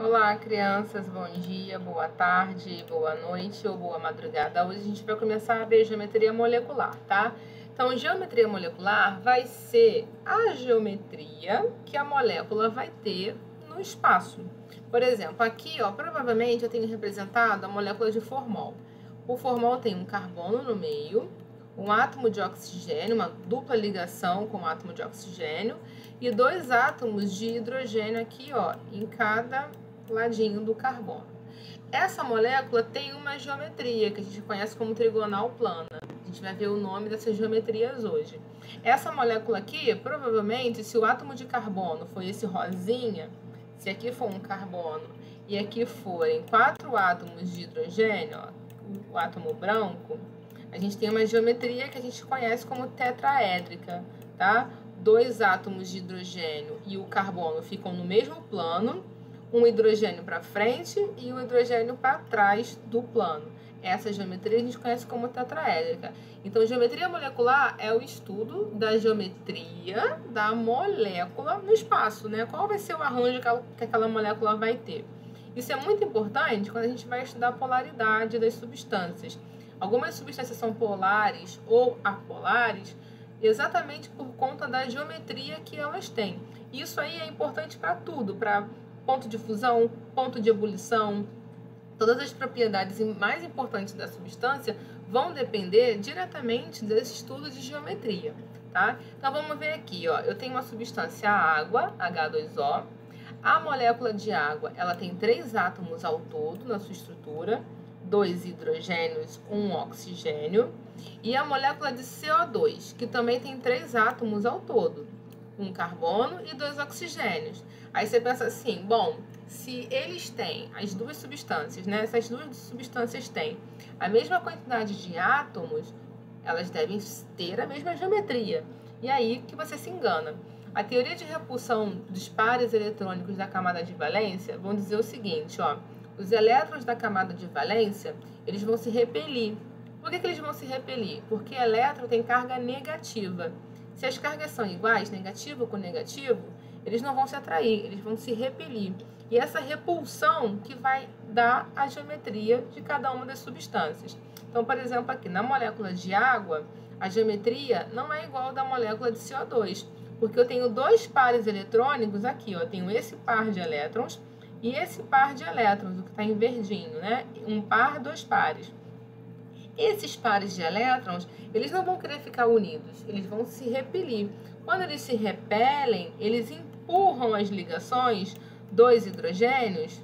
Olá, crianças, bom dia, boa tarde, boa noite ou boa madrugada. Hoje a gente vai começar a ver geometria molecular, tá? Então, geometria molecular vai ser a geometria que a molécula vai ter no espaço. Por exemplo, aqui, ó, provavelmente eu tenho representado a molécula de formol. O formol tem um carbono no meio, um átomo de oxigênio, uma dupla ligação com o átomo de oxigênio e dois átomos de hidrogênio aqui, ó, em cada ladinho do carbono. Essa molécula tem uma geometria que a gente conhece como trigonal plana. A gente vai ver o nome dessas geometrias hoje. Essa molécula aqui, provavelmente, se o átomo de carbono for esse rosinha, se aqui for um carbono e aqui forem 4 átomos de hidrogênio, ó, o átomo branco, a gente tem uma geometria que a gente conhece como tetraédrica, tá? 2 átomos de hidrogênio e o carbono ficam no mesmo plano, um hidrogênio para frente e um hidrogênio para trás do plano. Essa geometria a gente conhece como tetraédrica. Então, geometria molecular é o estudo da geometria da molécula no espaço, né? Qual vai ser o arranjo que aquela molécula vai ter? Isso é muito importante quando a gente vai estudar a polaridade das substâncias. Algumas substâncias são polares ou apolares exatamente por conta da geometria que elas têm. Isso aí é importante para tudo, para ponto de fusão, ponto de ebulição. Todas as propriedades mais importantes da substância vão depender diretamente desse estudo de geometria, tá? Então vamos ver aqui, ó. Eu tenho uma substância água, H2O. A molécula de água, ela tem 3 átomos ao todo na sua estrutura, 2 hidrogênios, 1 oxigênio, e a molécula de CO2, que também tem 3 átomos ao todo, 1 carbono e 2 oxigênios. Aí você pensa assim, bom, se eles têm as duas substâncias, né? Essas duas substâncias têm a mesma quantidade de átomos, elas devem ter a mesma geometria. E aí que você se engana. A teoria de repulsão dos pares eletrônicos da camada de valência vão dizer o seguinte, ó, os elétrons da camada de valência, eles vão se repelir. Por que eles vão se repelir? Porque elétron tem carga negativa. Se as cargas são iguais, negativo com negativo, eles não vão se atrair, eles vão se repelir. E essa repulsão que vai dar a geometria de cada uma das substâncias. Então, por exemplo, aqui na molécula de água, a geometria não é igual da molécula de CO2, porque eu tenho 2 pares eletrônicos aqui, ó, eu tenho esse par de elétrons e esse par de elétrons, o que está em verdinho, né? Um par, 2 pares. Esses pares de elétrons, eles não vão querer ficar unidos, eles vão se repelir. Quando eles se repelem, eles empurram as ligações, 2 hidrogênios,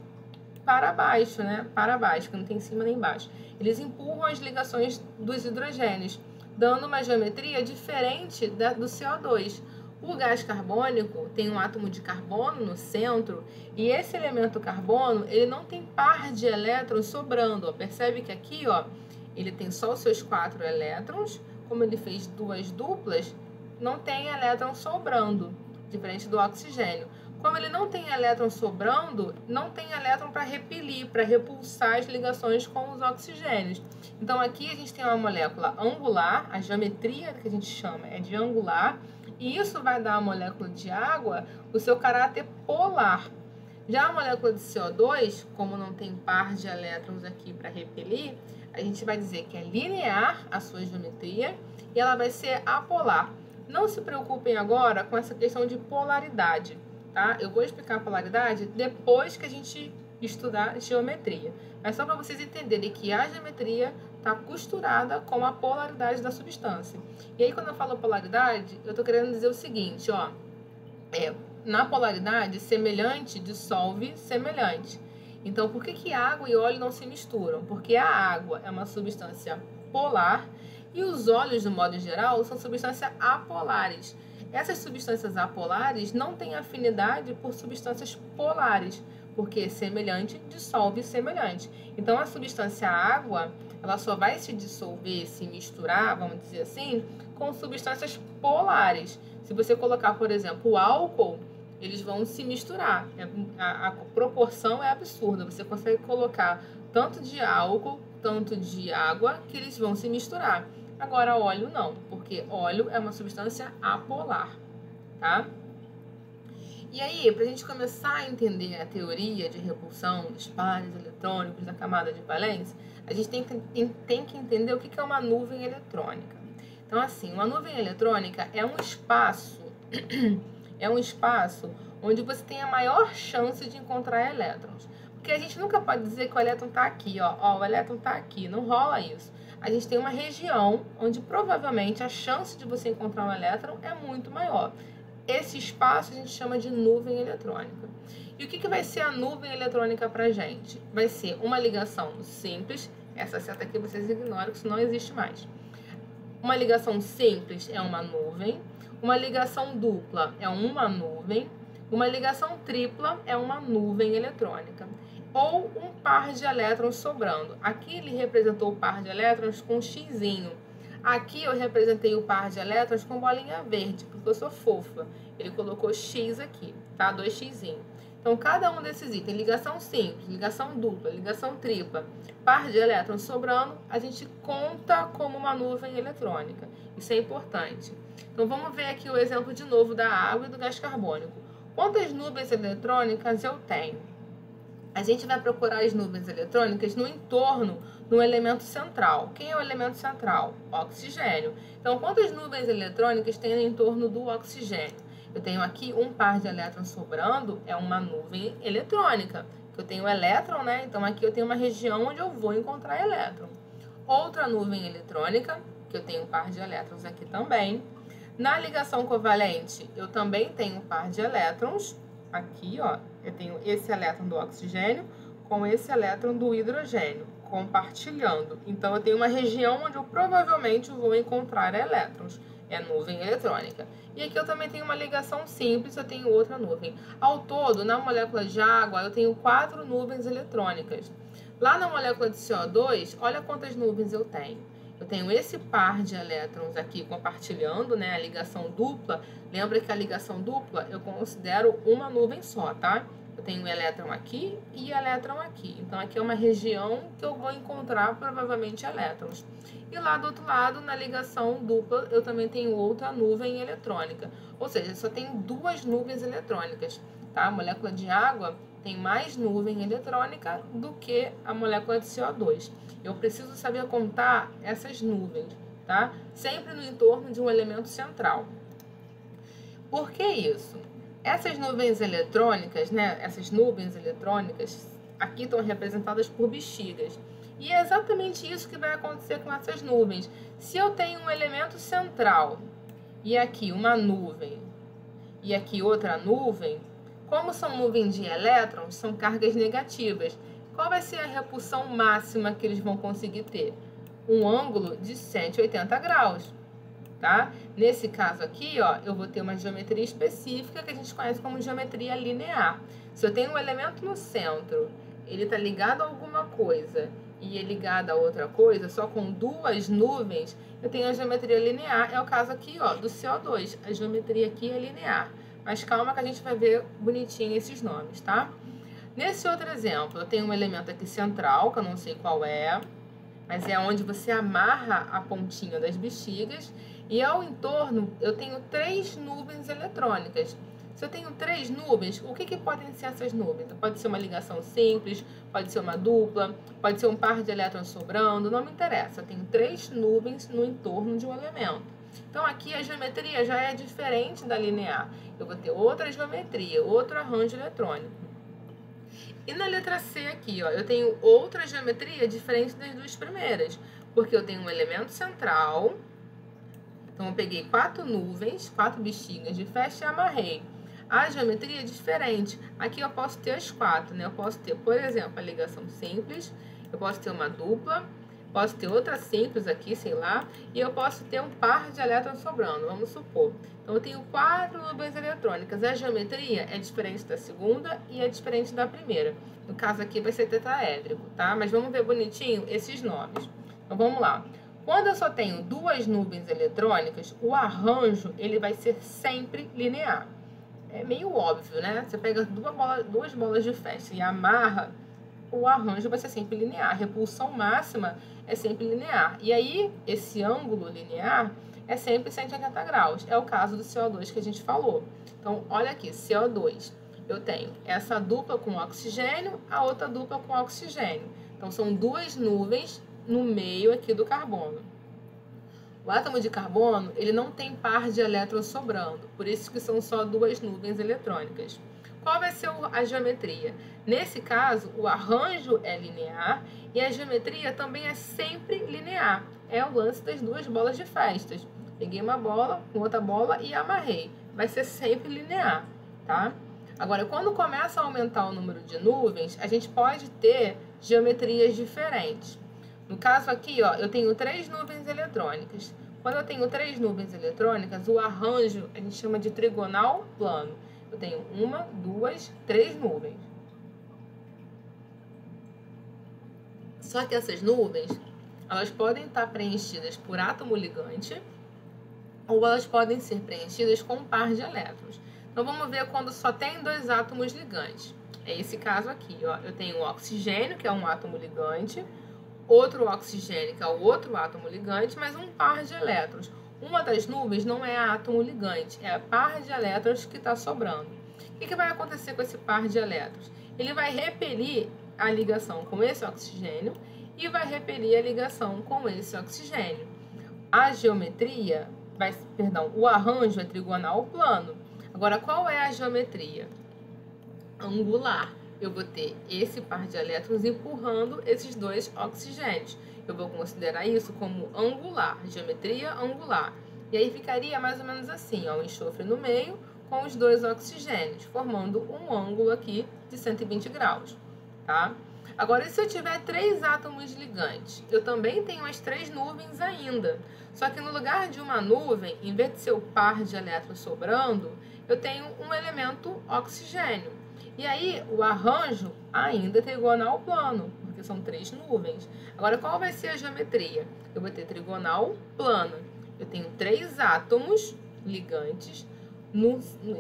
para baixo, né? Para baixo, que não tem em cima nem embaixo. Eles empurram as ligações dos hidrogênios, dando uma geometria diferente do CO2. O gás carbônico tem um átomo de carbono no centro e esse elemento carbono, ele não tem par de elétrons sobrando. Ó. Percebe que aqui, ó, ele tem só os seus 4 elétrons, como ele fez 2 duplas, não tem elétron sobrando, diferente do oxigênio. Como ele não tem elétron sobrando, não tem elétron para repelir, para repulsar as ligações com os oxigênios. Então aqui a gente tem uma molécula angular, a geometria que a gente chama é de angular, e isso vai dar à molécula de água o seu caráter polar. Já a molécula de CO2, como não tem par de elétrons aqui para repelir, a gente vai dizer que é linear a sua geometria e ela vai ser apolar. Não se preocupem agora com essa questão de polaridade, tá? Eu vou explicar a polaridade depois que a gente estudar geometria. Mas só para vocês entenderem que a geometria está costurada com a polaridade da substância. E aí, quando eu falo polaridade, eu estou querendo dizer o seguinte, ó. Na polaridade, semelhante dissolve semelhante. Então, por que água e óleo não se misturam? Porque a água é uma substância polar e os óleos, de modo geral, são substâncias apolares. Essas substâncias apolares não têm afinidade por substâncias polares, porque semelhante dissolve semelhante. Então, a substância água, ela só vai se dissolver, se misturar, vamos dizer assim, com substâncias polares. Se você colocar, por exemplo, o álcool, eles vão se misturar. A proporção é absurda. Você consegue colocar tanto de álcool, tanto de água, que eles vão se misturar. Agora, óleo não, porque óleo é uma substância apolar, tá? E aí, para a gente começar a entender a teoria de repulsão dos pares eletrônicos da camada de valência, a gente tem que entender o que é uma nuvem eletrônica. Então, assim, uma nuvem eletrônica é um espaço, onde você tem a maior chance de encontrar elétrons. Porque a gente nunca pode dizer que o elétron está aqui, ó, o elétron está aqui, não rola isso. A gente tem uma região onde provavelmente a chance de você encontrar um elétron é muito maior. Esse espaço a gente chama de nuvem eletrônica. E o que vai ser a nuvem eletrônica para a gente? Vai ser uma ligação simples, essa seta aqui vocês ignoram, que isso não existe mais. Uma ligação simples é uma nuvem, uma ligação dupla é uma nuvem, uma ligação tripla é uma nuvem eletrônica. Ou um par de elétrons sobrando. Aqui ele representou o par de elétrons com um xizinho. Aqui eu representei o par de elétrons com bolinha verde, porque eu sou fofa. Ele colocou X aqui, tá? 2 xizinhos. Então, cada um desses itens, ligação simples, ligação dupla, ligação tripla, par de elétrons sobrando, a gente conta como uma nuvem eletrônica. Isso é importante. Então, vamos ver aqui o exemplo de novo da água e do gás carbônico. Quantas nuvens eletrônicas eu tenho? A gente vai procurar as nuvens eletrônicas no entorno do elemento central. Quem é o elemento central? Oxigênio. Então, quantas nuvens eletrônicas tem no entorno do oxigênio? Eu tenho aqui um par de elétrons sobrando, é uma nuvem eletrônica. Eu tenho elétron, né? Então, aqui eu tenho uma região onde eu vou encontrar elétron. Outra nuvem eletrônica, que eu tenho um par de elétrons aqui também. Na ligação covalente, eu também tenho um par de elétrons. Aqui, ó, eu tenho esse elétron do oxigênio com esse elétron do hidrogênio, compartilhando. Então, eu tenho uma região onde eu provavelmente vou encontrar elétrons. É nuvem eletrônica. E aqui eu também tenho uma ligação simples, eu tenho outra nuvem. Ao todo, na molécula de água, eu tenho 4 nuvens eletrônicas. Lá na molécula de CO2, olha quantas nuvens eu tenho. Eu tenho esse par de elétrons aqui compartilhando, né, a ligação dupla. Lembra que a ligação dupla eu considero uma nuvem só, tá? Eu tenho um elétron aqui e elétron aqui. Então, aqui é uma região que eu vou encontrar provavelmente elétrons. E lá do outro lado, na ligação dupla, eu também tenho outra nuvem eletrônica. Ou seja, só tenho 2 nuvens eletrônicas, tá? A molécula de água tem mais nuvem eletrônica do que a molécula de CO2. Eu preciso saber contar essas nuvens, tá? Sempre no entorno de um elemento central. Por que isso? Essas nuvens eletrônicas, né? Essas nuvens eletrônicas aqui estão representadas por bexigas. E é exatamente isso que vai acontecer com essas nuvens. Se eu tenho um elemento central e aqui uma nuvem e aqui outra nuvem, como são nuvens de elétrons, são cargas negativas. Qual vai ser a repulsão máxima que eles vão conseguir ter? Um ângulo de 180 graus, tá? Nesse caso aqui, ó, eu vou ter uma geometria específica que a gente conhece como geometria linear. Se eu tenho um elemento no centro, ele está ligado a alguma coisa e é ligado a outra coisa, só com 2 nuvens, eu tenho a geometria linear. É o caso aqui, ó, do CO2. A geometria aqui é linear. Mas calma que a gente vai ver bonitinho esses nomes, tá? Nesse outro exemplo, eu tenho um elemento aqui central, que eu não sei qual é, mas é onde você amarra a pontinha das bexigas. E ao entorno, eu tenho 3 nuvens eletrônicas. Se eu tenho 3 nuvens, o que podem ser essas nuvens? Pode ser uma ligação simples, pode ser uma dupla, pode ser um par de elétrons sobrando, não me interessa. Eu tenho 3 nuvens no entorno de um elemento. Então, aqui a geometria já é diferente da linear. Eu vou ter outra geometria, outro arranjo eletrônico. E na letra C aqui, ó, eu tenho outra geometria diferente das 2 primeiras, porque eu tenho um elemento central. Então, eu peguei 4 nuvens, 4 bexigas de festa e amarrei. A geometria é diferente. Aqui eu posso ter as 4, né? Eu posso ter, por exemplo, a ligação simples, eu posso ter uma dupla, posso ter outra simples aqui, sei lá, e eu posso ter um par de elétrons sobrando, vamos supor. Então, eu tenho 4 nuvens eletrônicas. A geometria é diferente da segunda e é diferente da primeira. No caso aqui vai ser tetraédrico, tá? Mas vamos ver bonitinho esses nomes. Então, vamos lá. Quando eu só tenho 2 nuvens eletrônicas, o arranjo ele vai ser sempre linear. É meio óbvio, né? Você pega 2 bolas de festa e amarra, o arranjo vai ser sempre linear. A repulsão máxima é sempre linear. E aí, esse ângulo linear é sempre 180 graus. É o caso do CO2 que a gente falou. Então, olha aqui, CO2. Eu tenho essa dupla com oxigênio, a outra dupla com oxigênio. Então, são duas nuvens no meio aqui do carbono. O átomo de carbono, ele não tem par de elétrons sobrando, por isso que são só duas nuvens eletrônicas. Qual vai ser a geometria? Nesse caso, o arranjo é linear e a geometria também é sempre linear. É o lance das duas bolas de festas. Peguei uma bola com outra bola e amarrei. Vai ser sempre linear, tá? Agora, quando começa a aumentar o número de nuvens, a gente pode ter geometrias diferentes. No caso aqui, ó, eu tenho 3 nuvens eletrônicas. Quando eu tenho 3 nuvens eletrônicas, o arranjo a gente chama de trigonal plano. Eu tenho 1, 2, 3 nuvens. Só que essas nuvens, elas podem estar preenchidas por átomo ligante ou elas podem ser preenchidas com um par de elétrons. Então, vamos ver quando só tem 2 átomos ligantes. É esse caso aqui, ó. Eu tenho o oxigênio, que é um átomo ligante, outro oxigênio, que é o outro átomo ligante, mas um par de elétrons. Uma das nuvens não é átomo ligante, é a par de elétrons que está sobrando. O que vai acontecer com esse par de elétrons? Ele vai repelir a ligação com esse oxigênio e vai repelir a ligação com esse oxigênio. A geometria, o arranjo é trigonal plano. Agora, qual é a geometria? Angular. Eu vou ter esse par de elétrons empurrando esses 2 oxigênios. Eu vou considerar isso como angular, geometria angular. E aí ficaria mais ou menos assim, ó, o enxofre no meio com os 2 oxigênios, formando um ângulo aqui de 120 graus, tá? Agora, e se eu tiver 3 átomos ligantes? Eu também tenho as 3 nuvens ainda. Só que no lugar de uma nuvem, em vez de ser o par de elétrons sobrando, eu tenho um elemento oxigênio. E aí, o arranjo ainda é trigonal plano, porque são 3 nuvens. Agora, qual vai ser a geometria? Eu vou ter trigonal plana. Eu tenho 3 átomos ligantes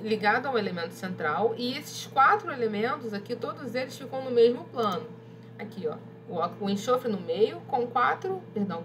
ligados ao elemento central e esses 4 elementos aqui, todos eles ficam no mesmo plano. Aqui, ó, o enxofre no meio com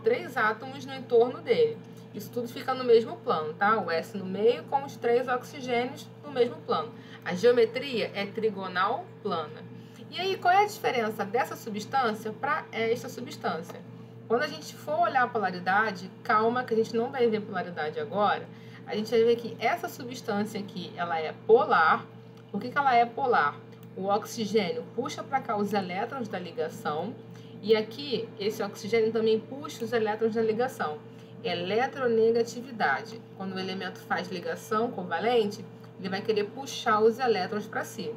3 átomos no entorno dele. Isso tudo fica no mesmo plano, tá? O S no meio com os 3 oxigênios no mesmo plano. A geometria é trigonal plana. E aí, qual é a diferença dessa substância para esta substância? Quando a gente for olhar a polaridade, calma que a gente não vai ver polaridade agora, a gente vai ver que essa substância aqui, ela é polar. Por que ela é polar? O oxigênio puxa para cá os elétrons da ligação e aqui esse oxigênio também puxa os elétrons da ligação. Eletronegatividade. Quando o elemento faz ligação covalente, ele vai querer puxar os elétrons para si.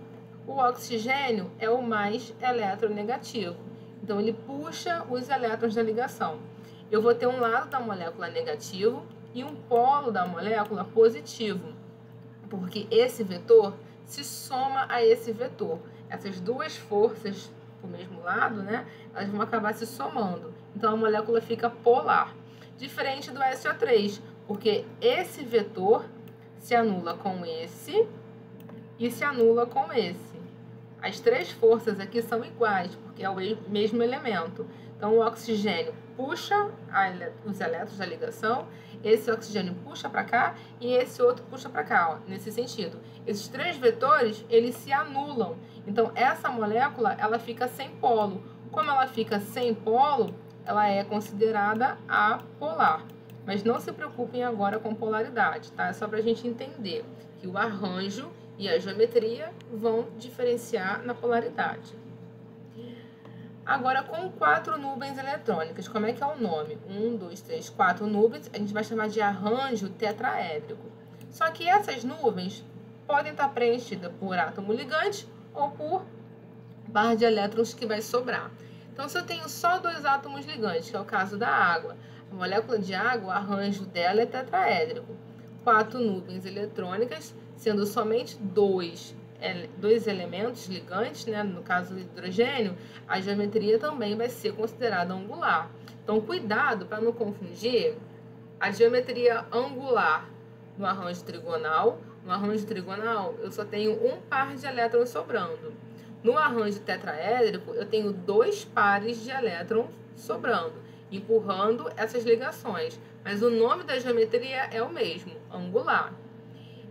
O oxigênio é o mais eletronegativo, então ele puxa os elétrons da ligação. Eu vou ter um lado da molécula negativo e um polo da molécula positivo, porque esse vetor se soma a esse vetor. Essas duas forças do mesmo lado, né, elas vão acabar se somando. Então a molécula fica polar. Diferente do SO3, porque esse vetor se anula com esse e se anula com esse. As 3 forças aqui são iguais, porque é o mesmo elemento. Então, o oxigênio puxa os elétrons da ligação, esse oxigênio puxa para cá e esse outro puxa para cá, ó, nesse sentido. Esses 3 vetores, eles se anulam. Então, essa molécula, ela fica sem polo. Como ela fica sem polo, ela é considerada apolar. Mas não se preocupem agora com polaridade, tá? É só para a gente entender que o arranjo e a geometria vão diferenciar na polaridade. Agora, com 4 nuvens eletrônicas, como é que é o nome? 1, 2, 3, 4 nuvens, a gente vai chamar de arranjo tetraédrico. Só que essas nuvens podem estar preenchidas por átomo ligante ou por par de elétrons que vai sobrar. Então, se eu tenho só 2 átomos ligantes, que é o caso da água, a molécula de água, o arranjo dela é tetraédrico. 4 nuvens eletrônicas, sendo somente 2 elementos ligantes, né? No caso do hidrogênio, a geometria também vai ser considerada angular. Então, cuidado para não confundir a geometria angular no arranjo trigonal. No arranjo trigonal, eu só tenho um par de elétrons sobrando. No arranjo tetraédrico, eu tenho 2 pares de elétrons sobrando. empurrando essas ligações. Mas o nome da geometria é o mesmo, angular.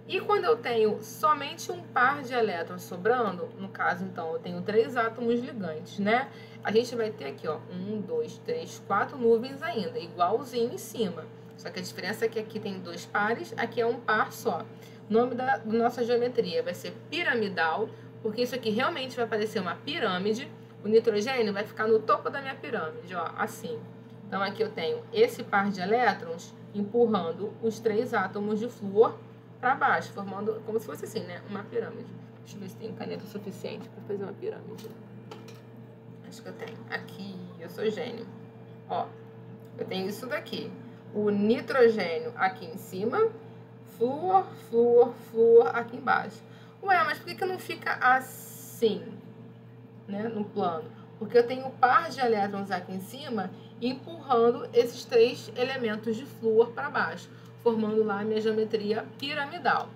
E quando eu tenho somente um par de elétrons sobrando, no caso, então, eu tenho 3 átomos ligantes, né? A gente vai ter aqui, ó, 1, 2, 3, 4 nuvens ainda, igualzinho em cima. Só que a diferença é que aqui tem 2 pares, aqui é um par só. O nome da nossa geometria vai ser piramidal, porque isso aqui realmente vai parecer uma pirâmide. O nitrogênio vai ficar no topo da minha pirâmide, ó, assim. Então, aqui eu tenho esse par de elétrons empurrando os 3 átomos de flúor para baixo, formando como se fosse assim, né? Uma pirâmide. Deixa eu ver se tem caneta suficiente para fazer uma pirâmide. Acho que eu tenho. Aqui, eu sou gênio. Ó, eu tenho isso daqui. O nitrogênio aqui em cima, flúor, flúor, flúor aqui embaixo. Ué, mas por que não fica assim, né? No plano? Porque eu tenho um par de elétrons aqui em cima empurrando esses 3 elementos de flúor para baixo, formando lá a minha geometria piramidal.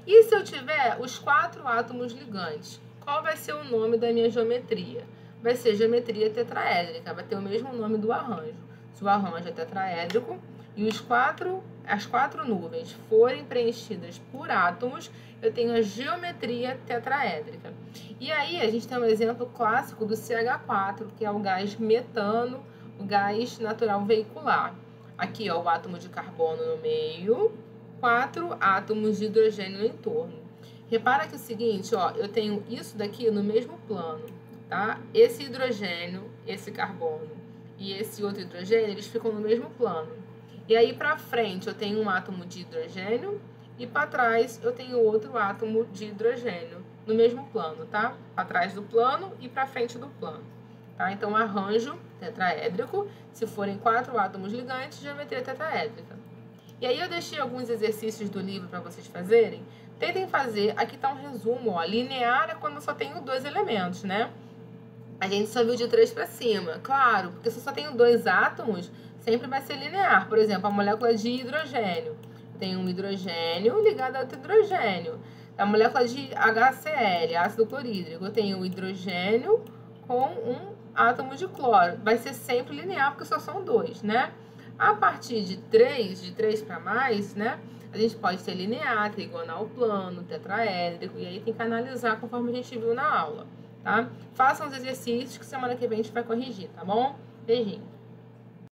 E se eu tiver os 4 átomos ligantes, qual vai ser o nome da minha geometria? Vai ser geometria tetraédrica, vai ter o mesmo nome do arranjo. Se o arranjo é tetraédrico e as 4 nuvens forem preenchidas por átomos, eu tenho a geometria tetraédrica. E aí a gente tem um exemplo clássico do CH4, que é o gás metano, o gás natural veicular. Aqui, ó, o átomo de carbono no meio, 4 átomos de hidrogênio no entorno. Repara que é o seguinte, ó, eu tenho isso daqui no mesmo plano, tá? Esse hidrogênio, esse carbono e esse outro hidrogênio, eles ficam no mesmo plano. E aí, para frente, eu tenho um átomo de hidrogênio e para trás eu tenho outro átomo de hidrogênio no mesmo plano, tá? Para trás do plano e para frente do plano. Tá? Então, arranjo tetraédrico, se forem 4 átomos ligantes, geometria tetraédrica. E aí eu deixei alguns exercícios do livro para vocês fazerem. Tentem fazer, aqui está um resumo, ó, linear é quando eu só tenho 2 elementos, né? A gente só viu de 3 para cima, claro, porque se eu só tenho 2 átomos, sempre vai ser linear. Por exemplo, a molécula de hidrogênio. Tem um hidrogênio ligado a outro hidrogênio. A molécula de HCl, ácido clorídrico, eu tenho o hidrogênio com um átomo de cloro. Vai ser sempre linear, porque só são 2, né? A partir de 3 para mais, né? A gente pode ser linear, trigonal plano, tetraédrico, e aí tem que analisar conforme a gente viu na aula, tá? Façam os exercícios que semana que vem a gente vai corrigir, tá bom? Beijinho!